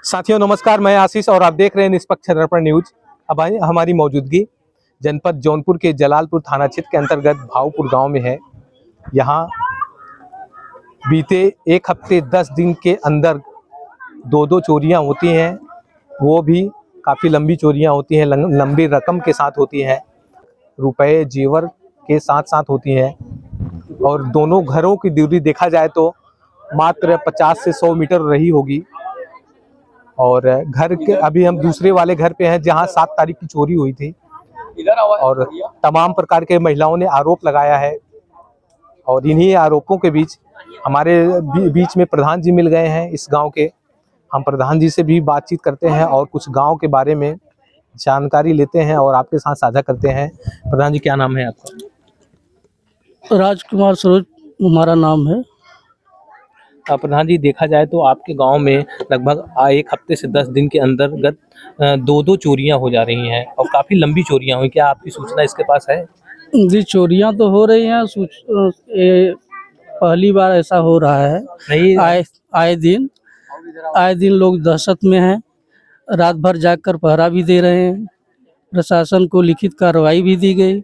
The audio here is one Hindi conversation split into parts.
साथियों नमस्कार, मैं आशीष और आप देख रहे हैं निष्पक्ष दर्पण न्यूज। अब हमारी मौजूदगी जनपद जौनपुर के जलालपुर थाना क्षेत्र के अंतर्गत भावपुर गांव में है। यहां बीते एक हफ्ते 10 दिन के अंदर दो चोरियां होती हैं, वो भी काफ़ी लंबी चोरियां होती हैं, लंबी रकम के साथ होती हैं, रुपए जेवर के साथ साथ होती हैं। और दोनों घरों की दूरी देखा जाए तो मात्र 50 से 100 मीटर रही होगी। और घर के अभी हम दूसरे वाले घर पे हैं जहां 7 तारीख की चोरी हुई थी और तमाम प्रकार के महिलाओं ने आरोप लगाया है। और इन्हीं आरोपों के बीच हमारे बीच में प्रधान जी मिल गए हैं इस गांव के। हम प्रधान जी से भी बातचीत करते हैं और कुछ गांव के बारे में जानकारी लेते हैं और आपके साथ साझा करते हैं। प्रधान जी, क्या नाम है आपका? राजकुमार सरोज हमारा नाम है। प्रधान जी, देखा जाए तो आपके गांव में लगभग एक हफ्ते से 10 दिन के अंतर्गत दो चोरियां हो जा रही हैं और काफ़ी लंबी चोरियां हुई। क्या आपकी सूचना इसके पास है? जी, चोरियां तो हो रही हैं। पहली बार ऐसा हो रहा है। नहीं, आए दिन लोग दहशत में हैं। रात भर जागकर पहरा भी दे रहे हैं। प्रशासन को लिखित कार्रवाई भी दी गई,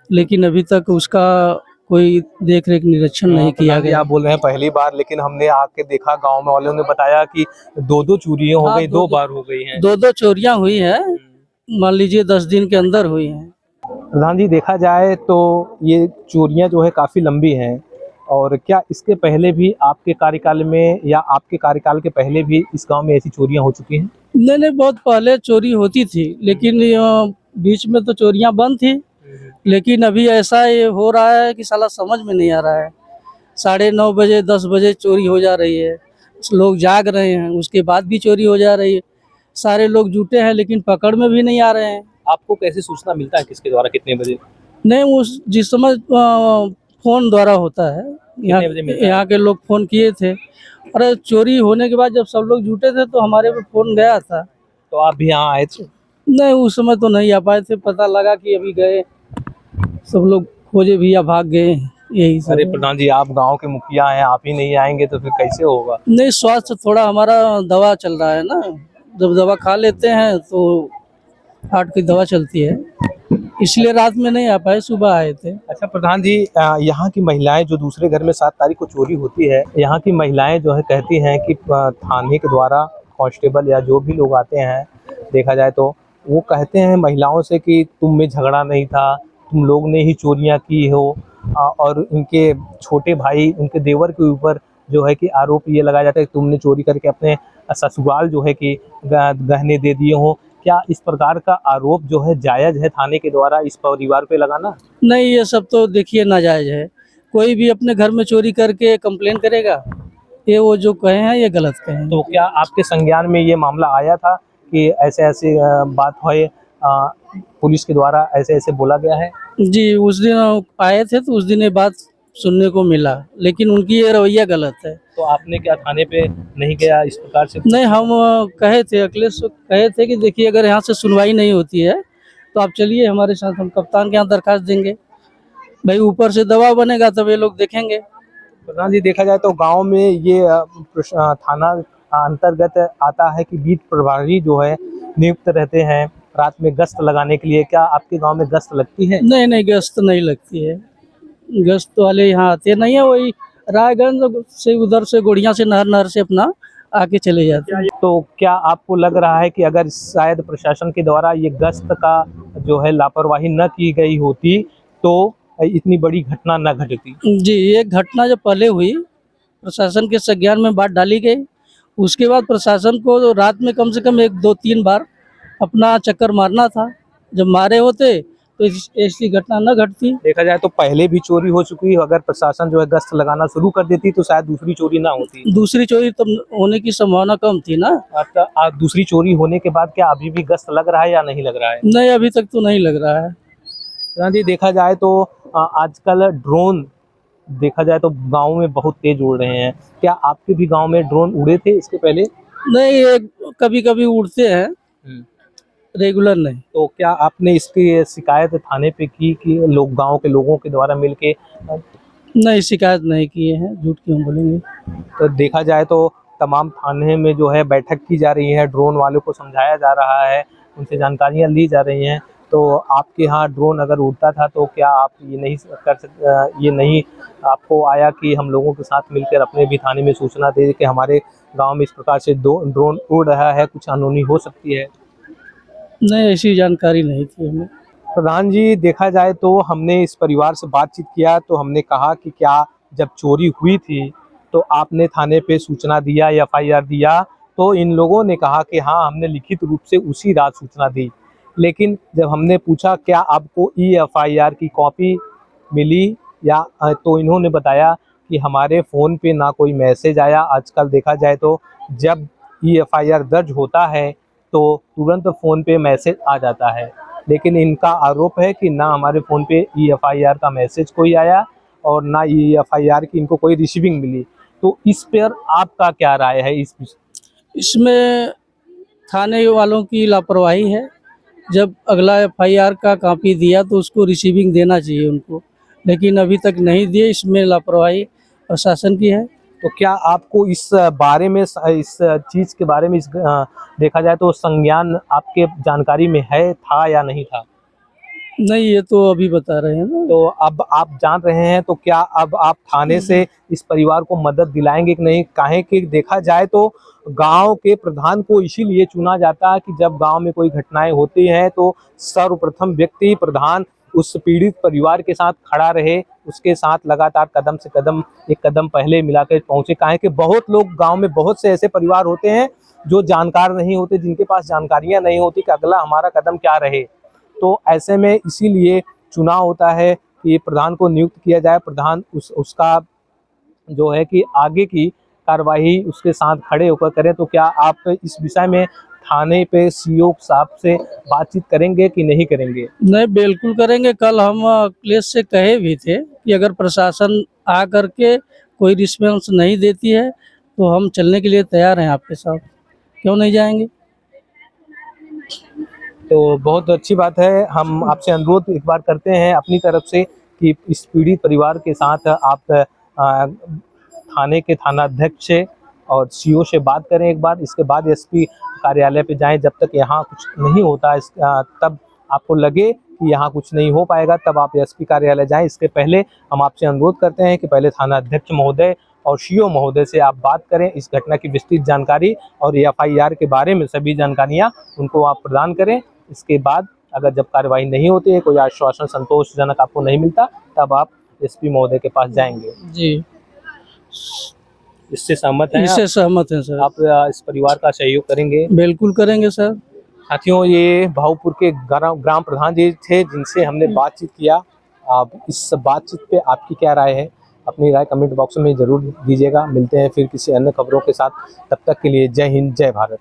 लेकिन अभी तक उसका कोई देख रेख निरीक्षण नहीं किया गया। आप बोल रहे हैं पहली बार, लेकिन हमने आके देखा, गांव में वालों ने बताया कि दो चोरियां हो गई, दो बार हो गई हैं। दो चोरियां हुई हैं, मान लीजिए 10 दिन के अंदर हुई हैं। प्रधान जी, देखा जाए तो ये चोरियां जो है काफ़ी लंबी हैं। और क्या इसके पहले भी आपके कार्यकाल में या आपके कार्यकाल के पहले भी इस गांव में ऐसी चोरियां हो चुकी हैं? नहीं, बहुत पहले चोरी होती थी, लेकिन बीच में तो चोरियां बंद थी। लेकिन अभी ऐसा ये हो रहा है कि साला समझ में नहीं आ रहा है। 9:30 बजे 10 बजे चोरी हो जा रही है। लोग जाग रहे हैं, उसके बाद भी चोरी हो जा रही है। सारे लोग जुटे हैं लेकिन पकड़ में भी नहीं आ रहे हैं। आपको कैसे सूचना मिलता है, किसके द्वारा, कितने बजे? नहीं, उस जिस समय फोन द्वारा होता है। यहाँ के लोग फोन किए थे। अरे, चोरी होने के बाद जब सब लोग जुटे थे तो हमारे पे फोन गया था। तो आप भी यहाँ आए थे? नहीं, उस समय तो नहीं आ पाए थे। पता लगा कि अभी गए, सब लोग खोजे भी या भाग गए, यही सब। अरे प्रधान जी, आप गांव के मुखिया हैं, आप ही नहीं आएंगे तो फिर कैसे होगा? नहीं, स्वास्थ्य थोड़ा हमारा दवा चल रहा है ना। जब दवा खा लेते हैं तो हार्ट की दवा चलती है, इसलिए रात में नहीं आ पाए, सुबह आए थे। अच्छा प्रधान जी, यहाँ की महिलाएं जो दूसरे घर में 7 तारीख को चोरी होती है, यहाँ की महिलाएं जो है कहती हैं कि थाने के द्वारा कांस्टेबल या जो भी लोग आते हैं, देखा जाए तो वो कहते हैं महिलाओं से कि तुम में झगड़ा नहीं था, तुम लोग ने ही चोरियां की हो। और इनके छोटे भाई, उनके देवर के ऊपर जो है कि आरोप ये लगाया जाता है कि तुमने चोरी करके अपने ससुराल जो है कि गहने दे दिए हो। क्या इस प्रकार का आरोप जो है जायज़ है थाने के द्वारा इस परिवार पे लगाना? नहीं, ये सब तो देखिए नाजायज है। कोई भी अपने घर में चोरी करके कंप्लेन करेगा, ये वो जो कहे हैं ये गलत कहे हैं। तो क्या आपके संज्ञान में ये मामला आया था कि ऐसे ऐसे बात है, पुलिस के द्वारा ऐसे ऐसे बोला गया है? जी, उस दिन आए थे तो उस दिन ये बात सुनने को मिला, लेकिन उनकी ये रवैया गलत है। तो आपने क्या थाने पे नहीं गया इस प्रकार से? नहीं, हम कहे थे, अखिलेश कहे थे कि देखिए अगर यहाँ से सुनवाई नहीं होती है तो आप चलिए हमारे साथ, हम कप्तान के यहाँ दरखास्त देंगे। भाई, ऊपर से दबाव बनेगा तब ये लोग देखेंगे। प्रधान जी, देखा जाए तो गांव में ये थाना अंतर्गत आता है कि बीट प्रभारी जो है नियुक्त रहते हैं रात में गश्त लगाने के लिए। क्या आपके गांव में गश्त लगती है? नहीं, गश्त नहीं लगती है। गश्त वाले यहाँ आते नहीं है, वही रायगंज से, उधर से गोड़िया से, नहर से अपना आके चले जाते हैं। तो क्या आपको लग रहा है कि अगर शायद प्रशासन के द्वारा ये गश्त का जो है लापरवाही न की गई होती तो इतनी बड़ी घटना न घटती? जी, ये घटना जब पहले हुई, प्रशासन के संज्ञान में बात डाली गई। उसके बाद प्रशासन को तो रात में कम से कम 1, 2, 3 बार अपना चक्कर मारना था। जब मारे होते तो ऐसी घटना न घटती। देखा जाए तो पहले भी चोरी हो चुकी है, अगर प्रशासन जो है गश्त लगाना शुरू कर देती तो शायद दूसरी चोरी ना होती। दूसरी चोरी तो होने की संभावना कम थी ना। दूसरी चोरी होने के बाद क्या अभी भी गश्त लग रहा है या नहीं लग रहा है? नहीं, अभी तक तो नहीं लग रहा है। जी, देखा जाए तो आजकल ड्रोन देखा जाए तो गांव में बहुत तेज उड़ रहे हैं। क्या आपके भी गांव में ड्रोन उड़े थे इसके पहले? नहीं, ये कभी कभी उड़ते हैं, रेगुलर नहीं। तो क्या आपने इसकी शिकायत थाने पे की कि लोग, गांव के लोगों के द्वारा मिलके? नहीं, शिकायत नहीं किए हैं, झूठ क्यों बोलेंगे। तो देखा जाए तो तमाम थाने में जो है बैठक की जा रही है, ड्रोन वालों को समझाया जा रहा है, उनसे जानकारियाँ ली जा रही हैं। तो आपके यहाँ ड्रोन अगर उड़ता था तो क्या आप ये नहीं आपको आया कि हम लोगों के साथ मिलकर अपने भी थाने में सूचना दें कि हमारे गांव में इस प्रकार से ड्रोन उड़ रहा है, कुछ अनहोनी हो सकती है? नहीं, ऐसी जानकारी नहीं थी हमें। प्रधान जी, देखा जाए तो हमने इस परिवार से बातचीत किया तो हमने कहा कि क्या जब चोरी हुई थी तो आपने थाने पे सूचना दिया, एफआईआर दिया? तो इन लोगों ने कहा कि हाँ, हमने लिखित रूप से उसी रात सूचना दी। लेकिन जब हमने पूछा क्या आपको एफआईआर की कॉपी मिली या तो इन्होंने बताया कि हमारे फ़ोन पे ना कोई मैसेज आया। आजकल देखा जाए तो जब एफआईआर दर्ज होता है तो तुरंत फ़ोन पे मैसेज आ जाता है, लेकिन इनका आरोप है कि ना हमारे फ़ोन पे एफआईआर का मैसेज कोई आया और ना एफआईआर की इनको कोई रिसीविंग मिली। तो इस पर आपका क्या राय है इस इसमें थाने वालों की लापरवाही है। जब अगला एफआईआर का कॉपी दिया तो उसको रिसीविंग देना चाहिए उनको, लेकिन अभी तक नहीं दिए। इसमें लापरवाही प्रशासन की है। तो क्या आपको इस बारे में इस चीज़ के बारे में देखा जाए तो संज्ञान आपके जानकारी में है, था या नहीं था? नहीं, ये तो अभी बता रहे हैं ना। तो अब आप जान रहे हैं तो क्या अब आप थाने से इस परिवार को मदद दिलाएंगे कि नहीं? काहे कि देखा जाए तो गांव के प्रधान को इसीलिए चुना जाता है कि जब गांव में कोई घटनाएं होती हैं तो सर्वप्रथम व्यक्ति प्रधान उस पीड़ित परिवार के साथ खड़ा रहे, उसके साथ लगातार कदम से कदम एक कदम पहले मिलाकर पहुंचे। काहे कि बहुत लोग गांव में बहुत से ऐसे परिवार होते हैं जो जानकार नहीं होते, जिनके पास जानकारियां नहीं होती कि अगला हमारा कदम क्या रहे। तो ऐसे में इसीलिए चुनाव होता है कि प्रधान को नियुक्त किया जाए, प्रधान उसका जो है कि आगे की कार्यवाही उसके साथ खड़े होकर करें। तो क्या आप इस विषय में थाने पे सीओ साहब से बातचीत करेंगे कि नहीं करेंगे? नहीं, बिल्कुल करेंगे। कल हम अखिलेश से कहे भी थे कि अगर प्रशासन आ करके कोई रिस्पॉन्स नहीं देती है तो हम चलने के लिए तैयार हैं आपके साथ। क्यों नहीं जाएंगे? तो बहुत अच्छी बात है। हम आपसे अनुरोध एक बार करते हैं अपनी तरफ से कि इस पीड़ित परिवार के साथ आप थाने के थानाध्यक्ष से और सीओ से बात करें एक बार। इसके बाद एसपी कार्यालय पे जाएं। जब तक यहाँ कुछ नहीं होता तब आपको लगे कि यहाँ कुछ नहीं हो पाएगा तब आप एसपी कार्यालय जाएं। इसके पहले हम आपसे अनुरोध करते हैं कि पहले थानाध्यक्ष महोदय और सीओ महोदय से आप बात करें, इस घटना की विस्तृत जानकारी और एफआईआर के बारे में सभी जानकारियाँ उनको आप प्रदान करें। इसके बाद अगर जब कार्रवाई नहीं होती है, कोई आश्वासन संतोषजनक आपको नहीं मिलता, तब आप एसपी महोदय के पास जाएंगे। जी, इससे सहमत हैं इससे सहमत हैं सर। आप? इस परिवार का सहयोग करेंगे? बिल्कुल करेंगे सर। साथियों, ये भाऊपुर के ग्राम प्रधान जी थे जिनसे हमने बातचीत किया। आप इस बातचीत पे आपकी क्या राय है? अपनी राय कमेंट बॉक्स में ज़रूर दीजिएगा। मिलते हैं फिर किसी अन्य खबरों के साथ। तब तक के लिए जय हिंद, जय भारत।